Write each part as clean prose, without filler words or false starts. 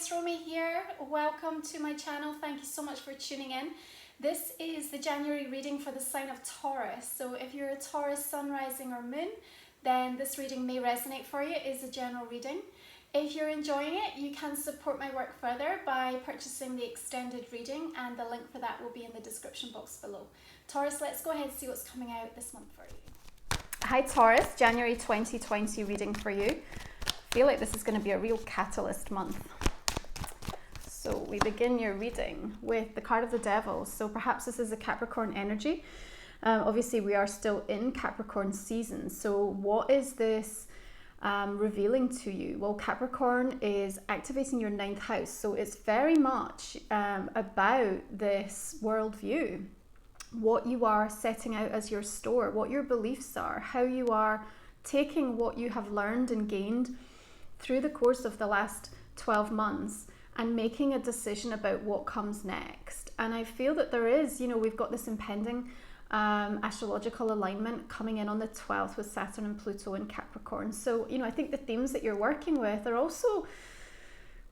it's Romy here. Welcome to my channel. Thank you so much for tuning in. This is the January reading for the sign of Taurus. So if you're a Taurus sun, rising or moon, then this reading may resonate for you. It is a general reading. If you're enjoying it, you can support my work further by purchasing the extended reading, and the link for that will be in the description box below. Taurus, let's go ahead and see what's coming out this month for you. Hi Taurus, January 2020 reading for you. I feel like this is going to be a real catalyst month. So we begin your reading with the card of the Devil. So perhaps this is a Capricorn energy. Obviously we are still in Capricorn season. So what is this revealing to you? Well, Capricorn is activating your 9th house. So it's very much about this worldview. What you are setting out as your store, what your beliefs are, how you are taking what you have learned and gained through the course of the last 12 months and making a decision about what comes next. And I feel that there is, we've got this impending astrological alignment coming in on the 12th with Saturn and Pluto in Capricorn. So, I think the themes that you're working with are also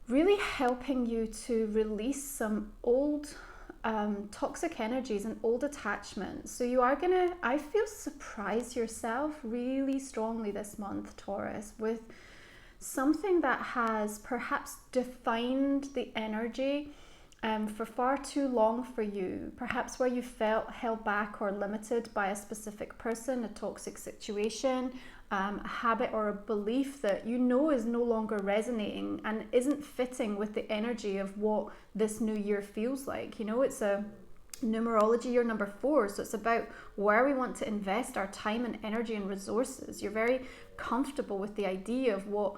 really helping you to release some old toxic energies and old attachments. So you are gonna, I feel, surprise yourself really strongly this month, Taurus, with something that has perhaps defined the energy for far too long for you, perhaps where you felt held back or limited by a specific person, a toxic situation, a habit or a belief that is no longer resonating and isn't fitting with the energy of what this new year feels like. It's a numerology year number 4, so it's about where we want to invest our time and energy and resources. You're very comfortable with the idea of what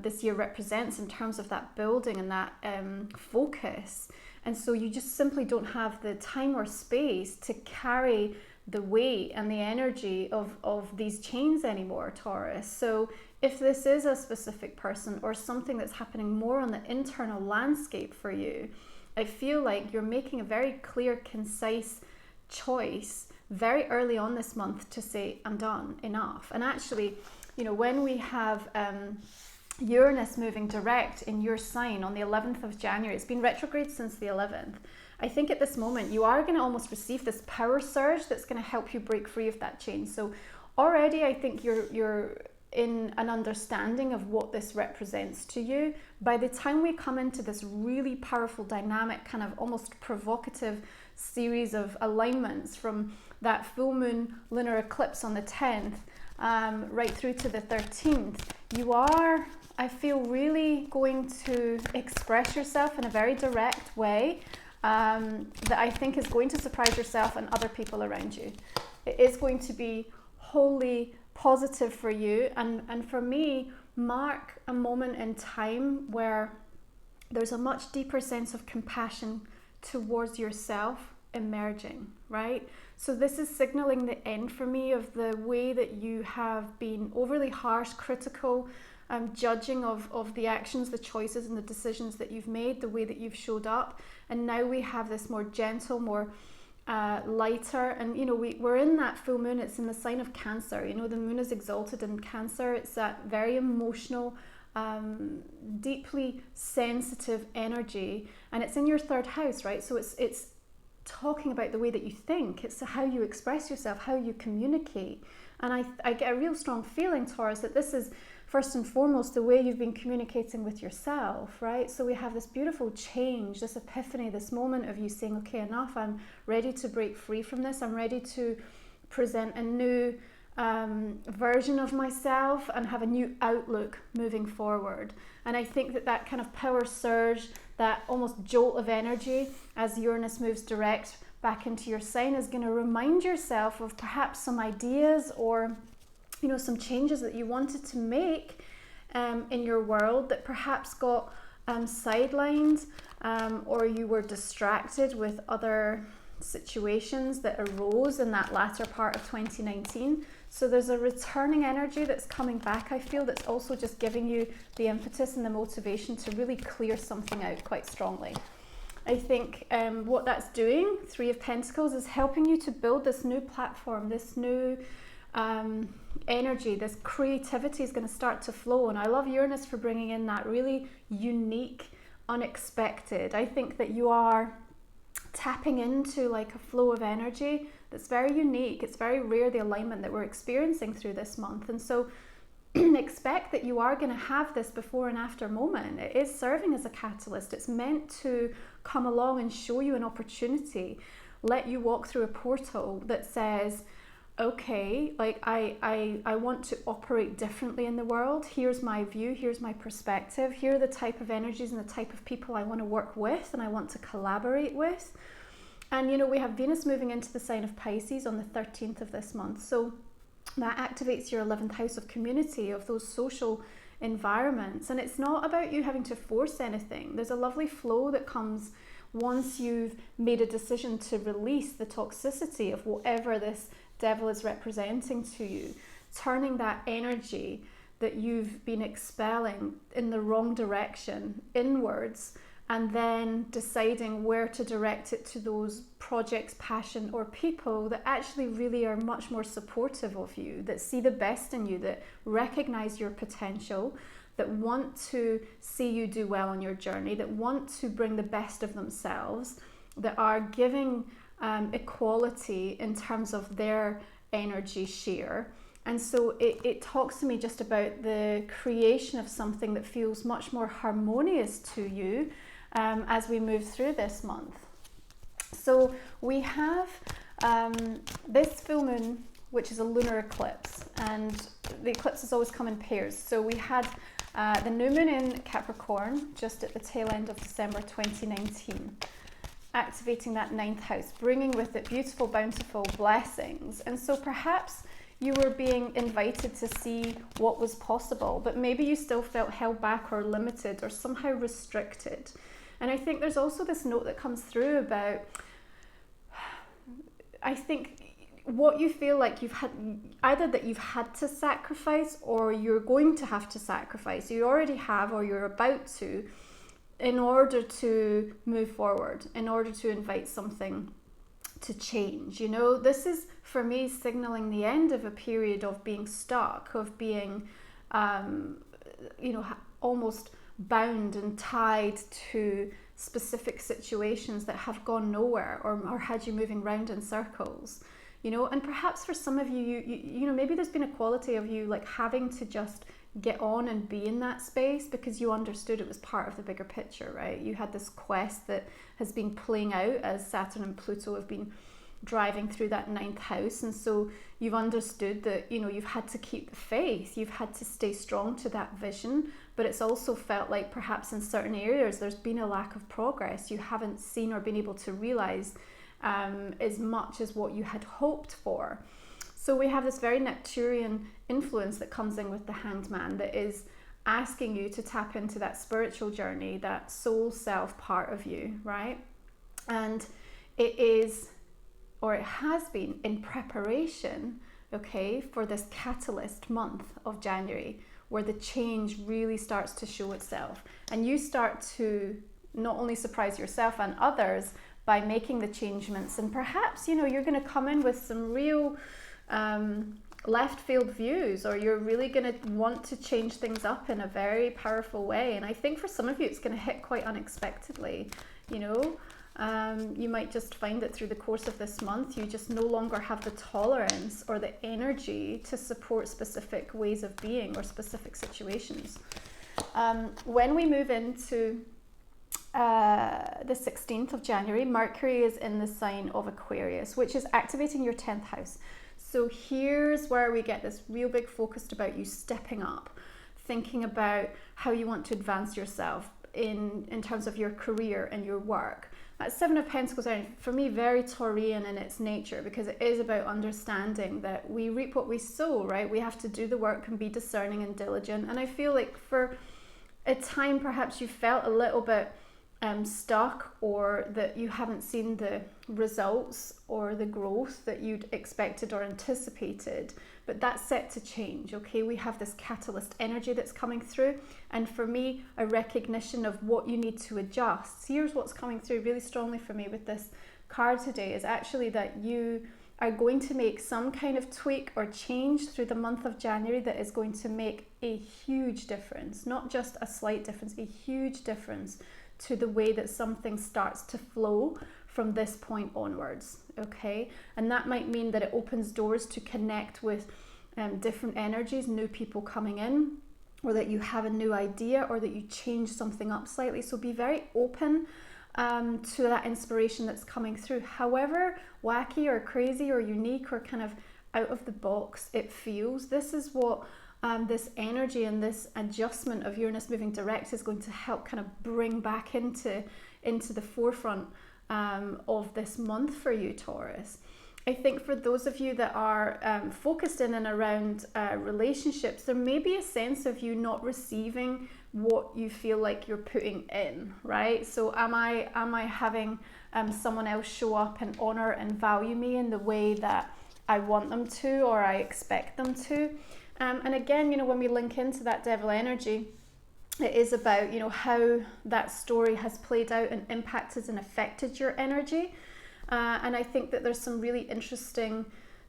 this year represents in terms of that building and that focus, and so you just simply don't have the time or space to carry the weight and the energy of these chains anymore, Taurus. So if this is a specific person or something that's happening more on the internal landscape for you, I feel like you're making a very clear, concise choice very early on this month to say, I'm done, enough. And actually, when we have Uranus moving direct in your sign on the 11th of January, it's been retrograde since the 11th. I think at this moment you are going to almost receive this power surge that's going to help you break free of that chain. So already I think you're in an understanding of what this represents to you. By the time we come into this really powerful, dynamic, kind of almost provocative series of alignments from that full moon lunar eclipse on the 10th right through to the 13th, you are, I feel, really going to express yourself in a very direct way that I think is going to surprise yourself and other people around you. It is going to be wholly positive for you, and for me, mark a moment in time where there's a much deeper sense of compassion towards yourself emerging, right? So this is signaling the end for me of the way that you have been overly harsh, critical, judging of the actions, the choices and the decisions that you've made, the way that you've showed up. And now we have this more gentle, more lighter, and we're in that full moon. It's in the sign of Cancer. The moon is exalted in Cancer. It's that very emotional, deeply sensitive energy, and it's in your 3rd house, right? So it's talking about the way that you think. It's how you express yourself, how you communicate. And I get a real strong feeling, Taurus, that this is first and foremost the way you've been communicating with yourself, right? So we have this beautiful change, this epiphany, this moment of you saying, okay, enough, I'm ready to break free from this. I'm ready to present a new version of myself and have a new outlook moving forward. And I think that kind of power surge, that almost jolt of energy as Uranus moves direct back into your sign, is going to remind yourself of perhaps some ideas or some changes that you wanted to make in your world that perhaps got sidelined, or you were distracted with other situations that arose in that latter part of 2019. So there's a returning energy that's coming back, I feel, that's also just giving you the impetus and the motivation to really clear something out quite strongly. I think what that's doing, 3 of Pentacles, is helping you to build this new platform, this new energy, this creativity is going to start to flow. And I love Uranus for bringing in that really unique unexpected. I think that you are tapping into like a flow of energy that's very unique. It's very rare, the alignment that we're experiencing through this month. And so expect that you are going to have this before and after moment. It is serving as a catalyst. It's meant to come along and show you an opportunity, let you walk through a portal that says, okay, like I want to operate differently in the world. Here's my view, here's my perspective, here are the type of energies and the type of people I want to work with and I want to collaborate with. And you know, we have Venus moving into the sign of Pisces on the 13th of this month. So that activates your 11th house of community, of those social environments. And it's not about you having to force anything. There's a lovely flow that comes once you've made a decision to release the toxicity of whatever this devil is representing to you, turning that energy that you've been expelling in the wrong direction inwards, and then deciding where to direct it to those projects, passion, or people that actually really are much more supportive of you, that see the best in you, that recognize your potential, that want to see you do well on your journey, that want to bring the best of themselves, that are giving equality in terms of their energy share. And so it talks to me just about the creation of something that feels much more harmonious to you as we move through this month. So we have this full moon, which is a lunar eclipse, and the eclipses always come in pairs. So we had the new moon in Capricorn just at the tail end of December 2019, activating that 9th house, bringing with it beautiful, bountiful blessings. And so perhaps you were being invited to see what was possible, but maybe you still felt held back or limited or somehow restricted. And I think there's also this note that comes through about, I think, what you feel like you've had, either that you've had to sacrifice or you're going to have to sacrifice. You already have or you're about to, in order to move forward, in order to invite something to change. You know, this is for me signaling the end of a period of being stuck, of being, you know, almost bound and tied to specific situations that have gone nowhere or had you moving round in circles. You know, and perhaps for some of you, you know, maybe there's been a quality of you like having to just get on and be in that space because you understood it was part of the bigger picture, right? You had this quest that has been playing out as Saturn and Pluto have been driving through that 9th house. And so you've understood that, you know, you've had to keep the faith, you've had to stay strong to that vision, but it's also felt like perhaps in certain areas there's been a lack of progress. You haven't seen or been able to realize as much as what you had hoped for. So we have this very Neptunian influence that comes in with the Hanged Man that is asking you to tap into that spiritual journey, that soul self part of you, right? And it is, or it has been in preparation, okay, for this catalyst month of January, where the change really starts to show itself. And you start to not only surprise yourself and others by making the changements, and perhaps, you know, you're going to come in with some real left field views, or you're really going to want to change things up in a very powerful way. And I think for some of you it's going to hit quite unexpectedly. You know, you might just find that through the course of this month you just no longer have the tolerance or the energy to support specific ways of being or specific situations. When we move into the 16th of January, Mercury is in the sign of Aquarius, which is activating your 10th house. So here's where we get this real big focus about you stepping up, thinking about how you want to advance yourself in terms of your career and your work. That 7 of Pentacles are, for me, very Taurian in its nature, because it is about understanding that we reap what we sow, right? We have to do the work and be discerning and diligent. And I feel like for a time perhaps you felt a little bit stuck, or that you haven't seen the results or the growth that you'd expected or anticipated, but that's set to change. Okay, we have this catalyst energy that's coming through, and for me, a recognition of what you need to adjust. Here's what's coming through really strongly for me with this card today is actually that you are going to make some kind of tweak or change through the month of January that is going to make a huge difference, not just a slight difference, a huge difference to the way that something starts to flow from this point onwards, okay? And that might mean that it opens doors to connect with different energies, new people coming in, or that you have a new idea, or that you change something up slightly. So be very open to that inspiration that's coming through. However wacky or crazy or unique or kind of out of the box it feels, this is what this energy and this adjustment of Uranus moving direct is going to help kind of bring back into the forefront of this month for you, Taurus. I think for those of you that are focused in and around relationships, there may be a sense of you not receiving what you feel like you're putting in, right? So am I having someone else show up and honor and value me in the way that I want them to, or I expect them to? And again, you know, when we link into that devil energy, it is about, you know, how that story has played out and impacted and affected your energy. And I think that there's some really interesting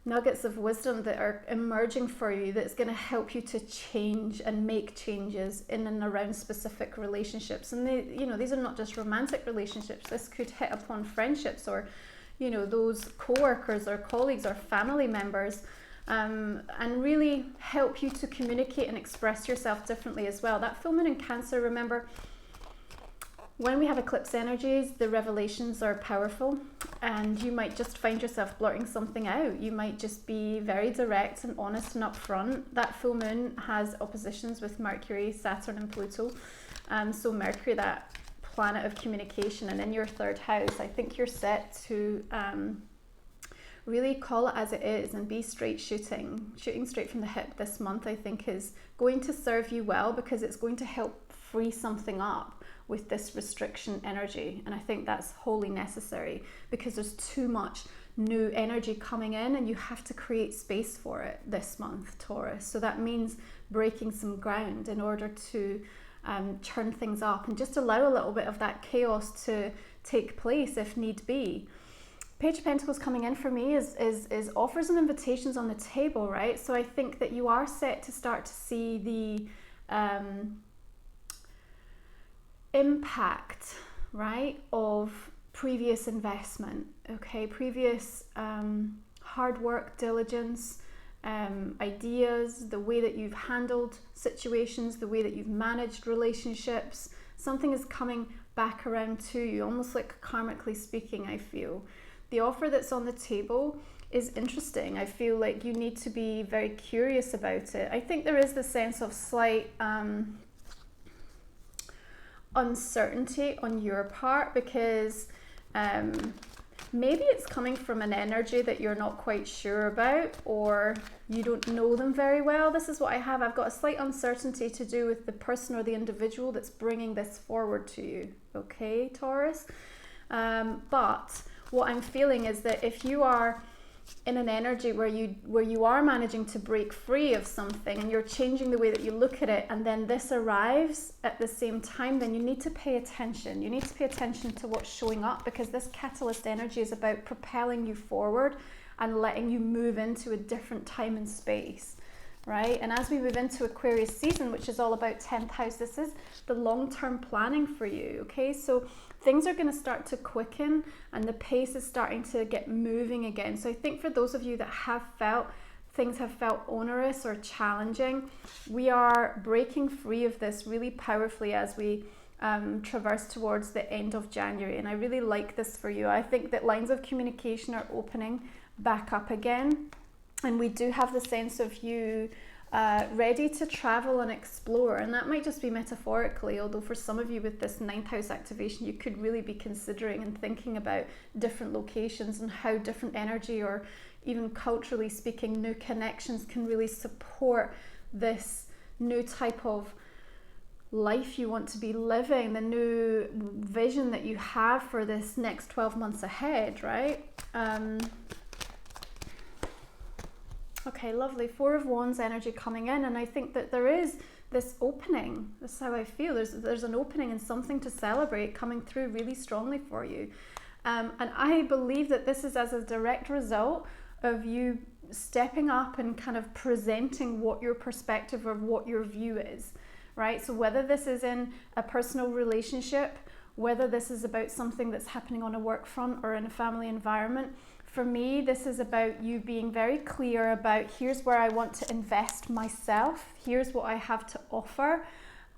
nuggets of wisdom that are emerging for you that's going to help you to change and make changes in and around specific relationships. And they, you know, these are not just romantic relationships. This could hit upon friendships, or, you know, those co-workers or colleagues or family members, and really help you to communicate and express yourself differently as well. That full moon in Cancer, remember, when we have eclipse energies, the revelations are powerful, and you might just find yourself blurting something out. You might just be very direct and honest and upfront. That full moon has oppositions with Mercury, Saturn and Pluto. So Mercury, that planet of communication, and in your third house, I think you're set to really call it as it is and be straight shooting straight from the hip this month. I think is going to serve you well, because it's going to help free something up with this restriction energy. And I think that's wholly necessary, because there's too much new energy coming in and you have to create space for it this month, Taurus. So that means breaking some ground in order to turn things up and just allow a little bit of that chaos to take place if need be. Page of Pentacles coming in for me is offers and invitations on the table, right? So I think that you are set to start to see the impact, right, of previous investment, okay, previous hard work, diligence, ideas, the way that you've handled situations, the way that you've managed relationships. Something is coming back around to you, almost like karmically speaking, I feel. The offer that's on the table is interesting. I feel like you need to be very curious about it. I think there is the sense of slight uncertainty on your part, because maybe it's coming from an energy that you're not quite sure about, or you don't know them very well. This is what I have. I've got a slight uncertainty to do with the person or the individual that's bringing this forward to you, okay, Taurus? But what I'm feeling is that if you are in an energy where you are managing to break free of something and you're changing the way that you look at it, and then this arrives at the same time, then you need to pay attention. You need to pay attention to what's showing up, because this catalyst energy is about propelling you forward and letting you move into a different time and space, right? And as we move into Aquarius season, which is all about 10th house, this is the long-term planning for you, okay? So things are going to start to quicken and the pace is starting to get moving again. So I think for those of you that have felt things have felt onerous or challenging, we are breaking free of this really powerfully as we traverse towards the end of January. And I really like this for you. I think that lines of communication are opening back up again. And we do have the sense of you ready to travel and explore, and that might just be metaphorically, although for some of you with this 9th house activation, you could really be considering and thinking about different locations and how different energy, or even culturally speaking, new connections can really support this new type of life you want to be living, the new vision that you have for this next 12 months ahead, right? Okay, lovely. 4 of Wands energy coming in, and I think that there is this opening. That's how I feel. There's an opening and something to celebrate coming through really strongly for you. And I believe that this is as a direct result of you stepping up and kind of presenting what your perspective or what your view is, right? So whether this is in a personal relationship, whether this is about something that's happening on a work front or in a family environment. For me, this is about you being very clear about, here's where I want to invest myself, here's what I have to offer,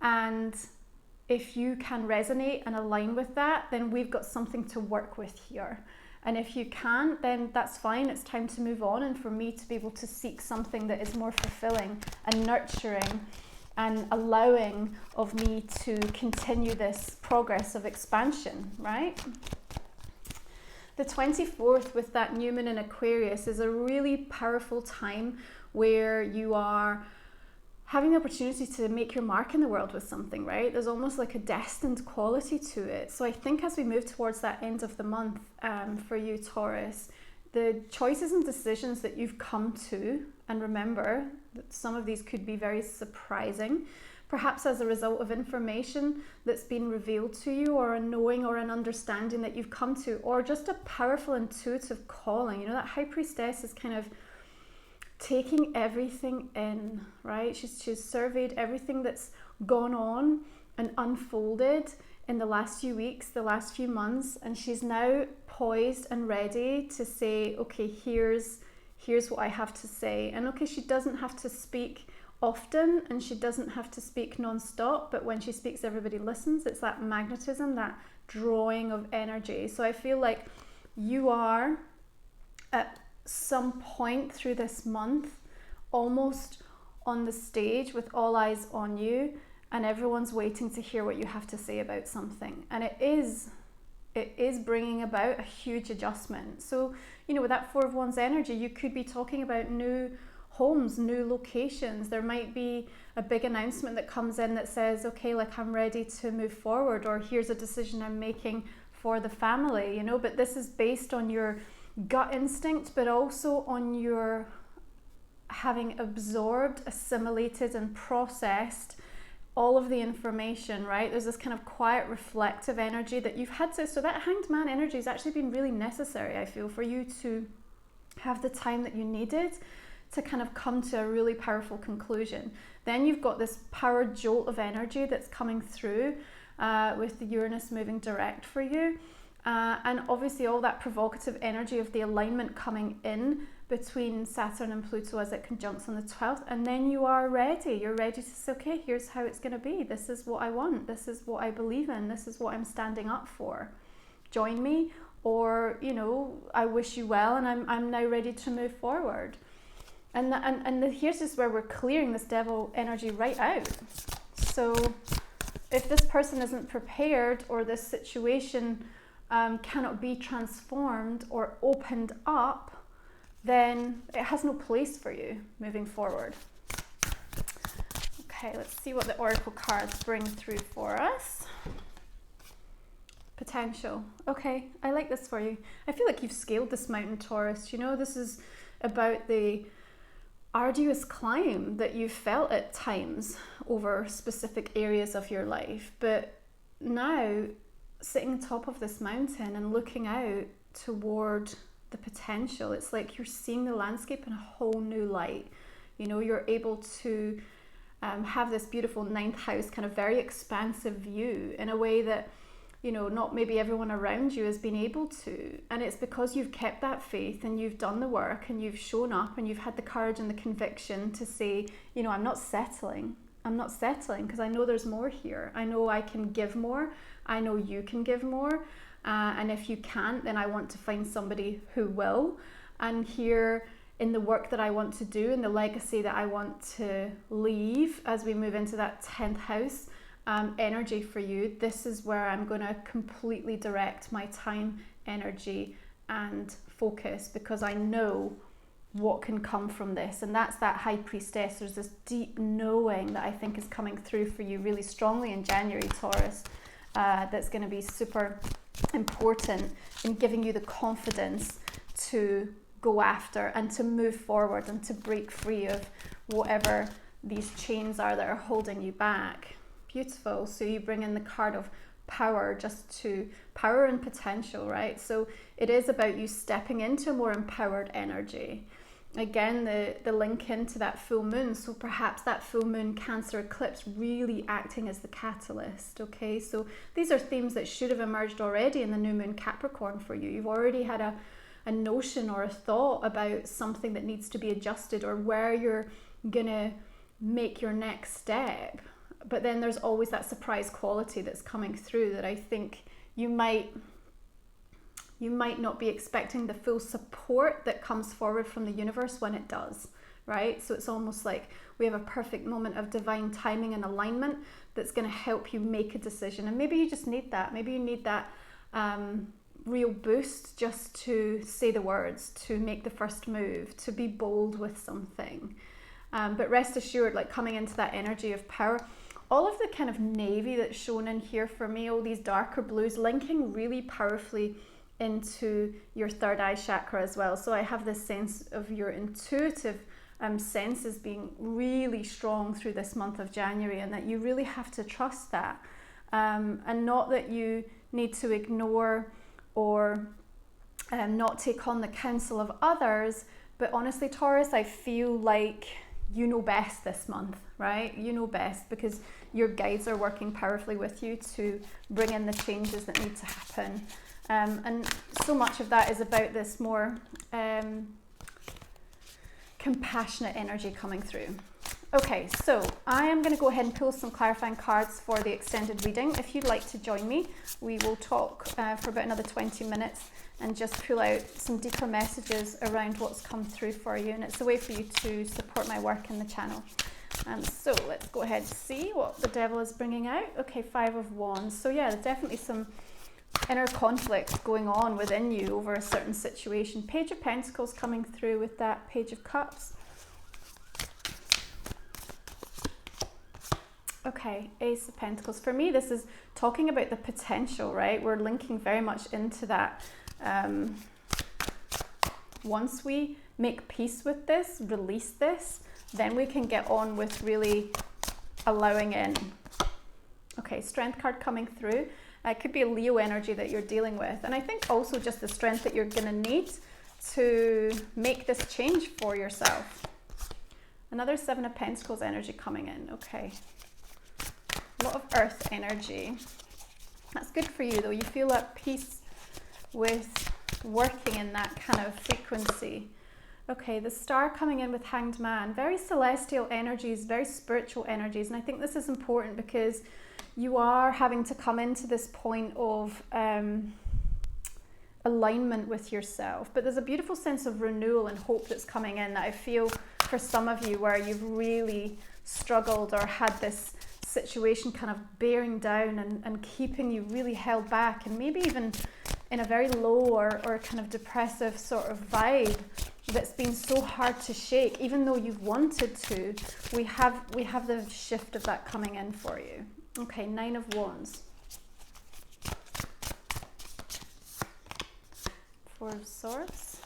and if you can resonate and align with that, then we've got something to work with here. And if you can't, then that's fine, it's time to move on, and for me to be able to seek something that is more fulfilling and nurturing and allowing of me to continue this progress of expansion, right? The 24th with that new moon in Aquarius is a really powerful time where you are having the opportunity to make your mark in the world with something, right? There's almost like a destined quality to it. So I think as we move towards that end of the month for you, Taurus, the choices and decisions that you've come to, and remember that some of these could be very surprising, perhaps as a result of information that's been revealed to you, or a knowing or an understanding that you've come to, or just a powerful intuitive calling. You know, that high priestess is kind of taking everything in, right? She's surveyed everything that's gone on and unfolded in the last few weeks, the last few months, and she's now poised and ready to say, okay, here's what I have to say. And okay, she doesn't have to speak often and she doesn't have to speak non-stop, but when she speaks, everybody listens. It's that magnetism, that drawing of energy. So I feel like you are at some point through this month almost on the stage with all eyes on you, and everyone's waiting to hear what you have to say about something. And it is bringing about a huge adjustment. So, you know, with that Four of Wands energy, you could be talking about new homes, new locations. There might be a big announcement that comes in that says, okay, like I'm ready to move forward, or here's a decision I'm making for the family, you know. But this is based on your gut instinct, but also on your having absorbed, assimilated and processed all of the information, right? There's this kind of quiet, reflective energy that you've had to, so that Hanged Man energy has actually been really necessary, I feel, for you to have the time that you needed to kind of come to a really powerful conclusion. Then you've got this power jolt of energy that's coming through with the Uranus moving direct for you. And obviously all that provocative energy of the alignment coming in between Saturn and Pluto as it conjuncts on the 12th, and then you are ready. You're ready to say, okay, here's how it's going to be. This is what I want. This is what I believe in. This is what I'm standing up for. Join me, or, you know, I wish you well, and I'm now ready to move forward. And here's just where we're clearing this devil energy right out. So if this person isn't prepared, or this situation cannot be transformed or opened up, then it has no place for you moving forward. Okay, let's see what the oracle cards bring through for us. Potential. Okay, I like this for you. I feel like you've scaled this mountain, Taurus. You know, this is about the arduous climb that you've felt at times over specific areas of your life. But now, sitting on top of this mountain and looking out toward the potential, it's like you're seeing the landscape in a whole new light. You know, you're able to have this beautiful ninth house kind of very expansive view in a way that, you know, not maybe everyone around you has been able to. And it's because you've kept that faith and you've done the work and you've shown up and you've had the courage and the conviction to say, you know, I'm not settling because I know there's more here. I know I can give more. I know you can give more. And if you can't, then I want to find somebody who will. And here in the work that I want to do and the legacy that I want to leave as we move into that 10th house energy for you, this is where I'm going to completely direct my time, energy and focus, because I know what can come from this. And that's that high priestess. There's this deep knowing that I think is coming through for you really strongly in January, Taurus, that's going to be super important in giving you the confidence to go after and to move forward and to break free of whatever these chains are that are holding you back. Beautiful. So you bring in the card of power, just to power and potential, right? So it is about you stepping into a more empowered energy. again, the link into that full moon. So perhaps that full moon Cancer eclipse really acting as the catalyst. Okay, so these are themes that should have emerged already in the new moon Capricorn for you. You've already had a notion or a thought about something that needs to be adjusted, or where you're gonna make your next step. But then there's always that surprise quality that's coming through that I think you might not be expecting the full support that comes forward from the universe when it does, right? So it's almost like we have a perfect moment of divine timing and alignment that's going to help you make a decision. And maybe you just need that. Maybe you need that real boost just to say the words, to make the first move, to be bold with something. But rest assured, like coming into that energy of power, all of the kind of navy that's shown in here for me, all these darker blues, linking really powerfully into your third eye chakra as well. So I have this sense of your intuitive senses being really strong through this month of January, and that you really have to trust that, and not that you need to ignore or not take on the counsel of others. But honestly, Taurus, I feel like you know best this month, right? You know best, because your guides are working powerfully with you to bring in the changes that need to happen. And so much of that is about this more compassionate energy coming through. Okay, so I am going to go ahead and pull some clarifying cards for the extended reading. If you'd like to join me, we will talk for about another 20 minutes and just pull out some deeper messages around what's come through for you. And it's a way for you to support my work in the channel. So let's go ahead and see what the devil is bringing out. Okay, 5 of Wands. So yeah, there's definitely some inner conflict going on within you over a certain situation. Page of Pentacles coming through with that Page of Cups. Okay, Ace of Pentacles. For me, this is talking about the potential, right? We're linking very much into that. Once we make peace with this, release this, then we can get on with really allowing in. Okay, Strength card coming through. It could be a Leo energy that you're dealing with. And I think also just the strength that you're going to need to make this change for yourself. Another 7 of Pentacles energy coming in. Okay. A lot of Earth energy. That's good for you though. You feel at peace with working in that kind of frequency. Okay, the Star coming in with Hanged Man. Very celestial energies, very spiritual energies. And I think this is important because you are having to come into this point of alignment with yourself. But there's a beautiful sense of renewal and hope that's coming in that I feel for some of you where you've really struggled or had this situation kind of bearing down and keeping you really held back, and maybe even in a very low or kind of depressive sort of vibe that's been so hard to shake. Even though you've wanted to, we have the shift of that coming in for you. Okay, 9 of Wands. 4 of Swords.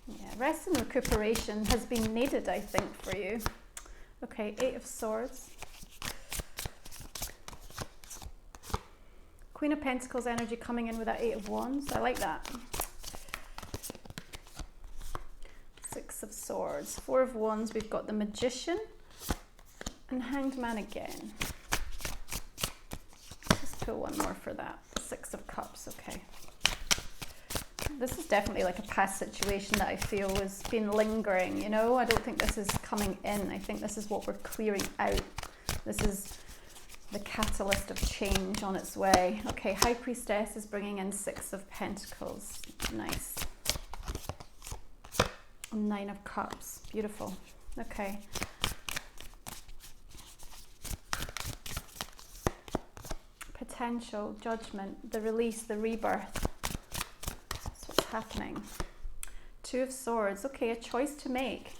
Yeah, rest and recuperation has been needed, I think, for you. Okay, 8 of Swords. Queen of Pentacles energy coming in with that 8 of Wands. I like that. 6 of Swords. 4 of Wands, we've got the Magician. And Hanged Man again. Just pull one more for that. 6 of Cups, okay. This is definitely like a past situation that I feel has been lingering, you know? I don't think this is coming in. I think this is what we're clearing out. This is the catalyst of change on its way. Okay, High Priestess is bringing in 6 of Pentacles. Nice. 9 of Cups. Beautiful. Okay. Potential, judgment, the release, the rebirth. That's what's happening. 2 of Swords. Okay, a choice to make.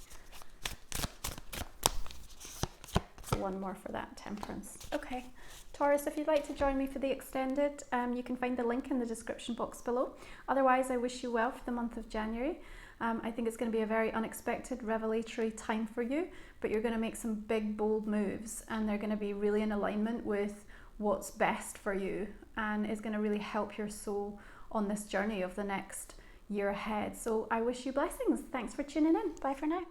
One more for that, Temperance. Okay, Taurus, if you'd like to join me for the extended, you can find the link in the description box below. Otherwise, I wish you well for the month of January. I think it's going to be a very unexpected, revelatory time for you, but you're going to make some big, bold moves, and they're going to be really in alignment with what's best for you, and is going to really help your soul on this journey of the next year ahead. So I wish you blessings. Thanks for tuning in. Bye for now.